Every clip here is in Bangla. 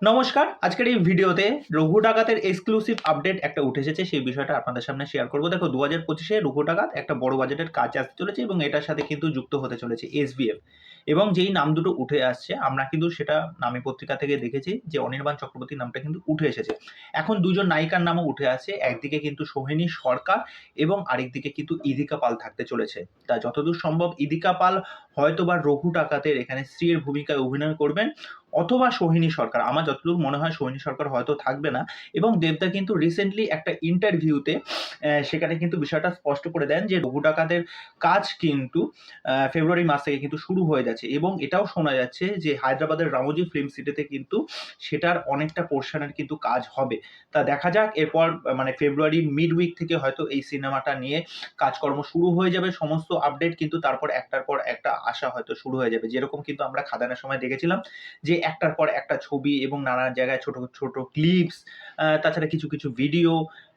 নমস্কার। আজকের এই ভিডিওতে রঘু ডাকাতের এক্সক্লুসিভ আপডেট একটা উঠে এসেছে, সেই বিষয়টা আপনাদের সামনে শেয়ার করব। দেখো ২০২৫-এ রঘু ডাকাত একটা বড় বাজেটের কাজ আসতে চলেছে এবং এটার সাথে কিন্তু যুক্ত হতে চলেছে এসবিএফ। এবং যেই নাম দুটো উঠে আসছে আমরা কিন্তু সেটা নামী পত্রিকা থেকে দেখেছি যে অনির্বাণ চক্রবর্তীর নামটা কিন্তু উঠে এসেছে। এখন দুজন নায়িকার নামও উঠে আসছে। একদিকে কিন্তু সোহিনী সরকার এবং আরেকদিকে কিন্তু ইদিকা পাল থাকতে চলেছে। তা যতদূর সম্ভব ইদিকা পাল হয়তোবা রঘু ডাকাতের এখানে স্ত্রীর ভূমিকায় অভিনয় করবেন, অথবা সোহিনী সরকার। আমার যতদূর মনে হয় সোহিনী সরকার হয়তো থাকবে না। এবং দেবদা কিন্তু রিসেন্টলি একটা ইন্টারভিউতে সেখানে কিন্তু বিষয়টা স্পষ্ট করে দেন যে রঘু ডাকাতের কাজ কিন্তু ফেব্রুয়ারি মাস থেকে কিন্তু শুরু হয়ে যাচ্ছে এবং এটাও শোনা যাচ্ছে যে হায়দ্রাবাদের রামোজি ফিল্ম সিটিতে কিন্তু সেটার অনেকটা পোর্শনের কিন্তু কাজ হবে। তা দেখা যাক এরপর মানে ফেব্রুয়ারি মিড উইক থেকে হয়তো এই সিনেমাটা নিয়ে কাজকর্ম শুরু হয়ে যাবে। সমস্ত আপডেট কিন্তু তারপর একটার পর একটা আসা হয়তো শুরু হয়ে যাবে। যেরকম কিন্তু আমরা খাদানের সময় দেখেছিলাম যে একটার পর একটা ছবি এবং নানান জায়গায় ছোট ছোট ক্লিপস, তাছাড়া কিছু কিছু ভিডিও,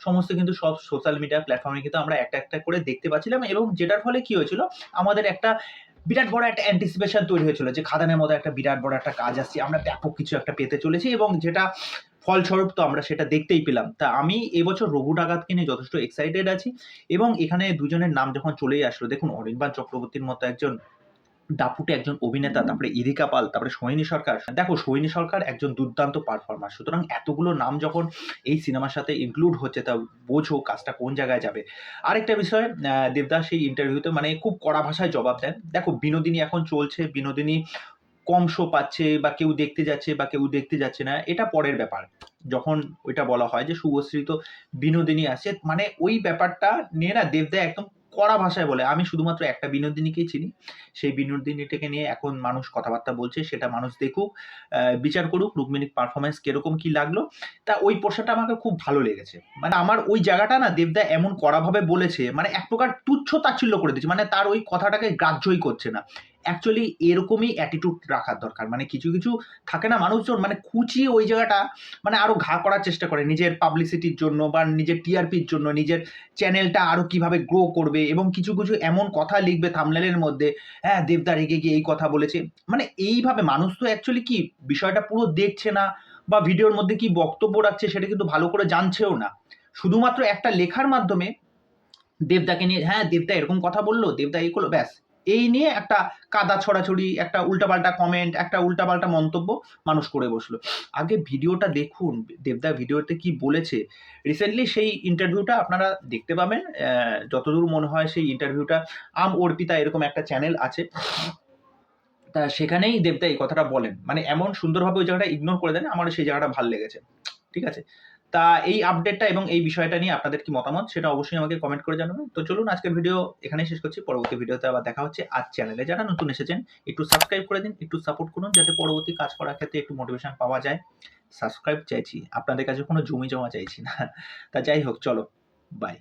সমস্ত কিন্তু সব সোশ্যাল মিডিয়া প্ল্যাটফর্মে কিন্তু আমরা একটা একটা করে দেখতে পাচ্ছিলাম এবং যেটার ফলে কি হয়েছিল, আমাদের একটা বিরাট বড় একটা অ্যান্টিসিপেশন তৈরি হয়েছিল যে খাদানের মতো একটা বিরাট বড় একটা কাজ আসছে, আমরা ব্যাপক কিছু একটা পেতে চলেছি এবং যেটা ফলস্বরূপ তো আমরা সেটা দেখতেই পেলাম। তা আমি এবছর রঘু ডাকাতকে নিয়ে যথেষ্ট এক্সাইটেড আছি এবং এখানে দুজনের নাম যখন চলেই আসলো, দেখুন অনির্বাণ চক্রবর্তীর মতো একজন দাপুটে একজন অভিনেতা, তারপরে ইরিকা পাল, তারপরে সোহিনী সরকার। দেখো সোহিনী সরকার একজন দুর্দান্ত পারফর্মার, সুতরাং এতগুলো নাম যখন এই সিনেমার সাথে ইনক্লুড হচ্ছে তা বোঝো কাজটা কোন জায়গায় যাবে। আরেকটা বিষয়, দেবদাস সেই ইন্টারভিউতে মানে খুব কড়া ভাষায় জবাব দেন। দেখো বিনোদিনী এখন চলছে, বিনোদিনী কম শো পাচ্ছে বা কেউ দেখতে যাচ্ছে বা কেউ দেখতে যাচ্ছে না, এটা পরের ব্যাপার। যখন ওইটা বলা হয় যে শুভশ্রী তো বিনোদিনী আসছে, মানে ওই ব্যাপারটা নিয়ে না দেবদা একদম কড়া ভাষায় বলে। আমি শুধুমাত্র একটা বিনোদিনীকেই চিনি, সেই বিনোদিনীটাকে নিয়ে এখন মানুষ কথাবার্তা বলছে, সেটা মানুষ দেখুক, বিচার করুক রুক্মিণীর পারফরমেন্স কিরকম কি লাগলো। তা ওই পোর্শনটা আমাকে খুব ভালো লেগেছে। মানে আমার ওই জায়গাটা না দেবদা এমন কড়াভাবে বলেছে, মানে এক প্রকার তুচ্ছ তাচ্ছিল্য করে দিচ্ছে, মানে তার ওই কথাটাকে গ্রাহ্যই করছে না। অ্যাকচুয়ালি এরকমই অ্যাটিটিউড রাখার দরকার। মানে কিছু কিছু থাকে না মানুষজন, মানে খুঁচিয়ে ওই জায়গাটা মানে আরো ঘা করার চেষ্টা করে নিজের পাবলিসিটির জন্য বা নিজের টিআরপির জন্য, নিজের চ্যানেলটা আরো কিভাবে গ্রো করবে এবং কিছু কিছু এমন কথা লিখবে থাম্বনেলের মধ্যে, হ্যাঁ দেবদা রেগে গিয়ে এই কথা বলেছে। মানে এইভাবে মানুষ তো অ্যাকচুয়ালি কি বিষয়টা পুরো দেখছে না বা ভিডিওর মধ্যে কি বক্তব্য রাখছে সেটা কিন্তু ভালো করে জানছেও না। শুধুমাত্র একটা লেখার মাধ্যমে দেবদাকে নিয়ে, হ্যাঁ দেবদা এরকম কথা বললো, দেবদা এই করলো, ব্যাস এই নিয়ে একটা কাদা ছড়াছড়ি, একটা উল্টাপাল্টা কমেন্ট, একটা উল্টাপাল্টা মন্তব্য মানুষ করে বসলো। আগে ভিডিওটা দেখুন, দেবদা ভিডিওতে কি বলেছে। রিসেন্টলি সেই ইন্টারভিউটা আপনারা দেখতে পাবেন। যতদূর মনে হয় সেই ইন্টারভিউটা অর্পিতা এরকম একটা চ্যানেল আছে, তা সেখানেই দেবদা এই কথাটা বলেন। মানে এমন সুন্দরভাবে ওই জায়গাটা ইগনোর করে দেন, আমার সেই জায়গাটা ভাল লেগেছে। ঠিক আছে? তা এই আপডেটটা এবং এই বিষয়টা নিয়ে আপনাদের কি মতামত সেটা অবশ্যই আমাকে কমেন্ট করে জানাবেন। তো চলুন আজকের ভিডিও এখানেই শেষ করছি। পরবর্তী ভিডিওতে আবার দেখা হচ্ছে। আর চ্যানেলে যারা নতুন এসেছেন একটু সাবস্ক্রাইব করে দিন, একটু সাপোর্ট করুন যাতে পরবর্তী কাজ করার ক্ষেত্রে একটু মোটিভেশন পাওয়া যায়। সাবস্ক্রাইব চাইছি, আপনাদের কাছে কোনো জমি জমা চাইছি না। তা যাই হোক, চলো, বাই।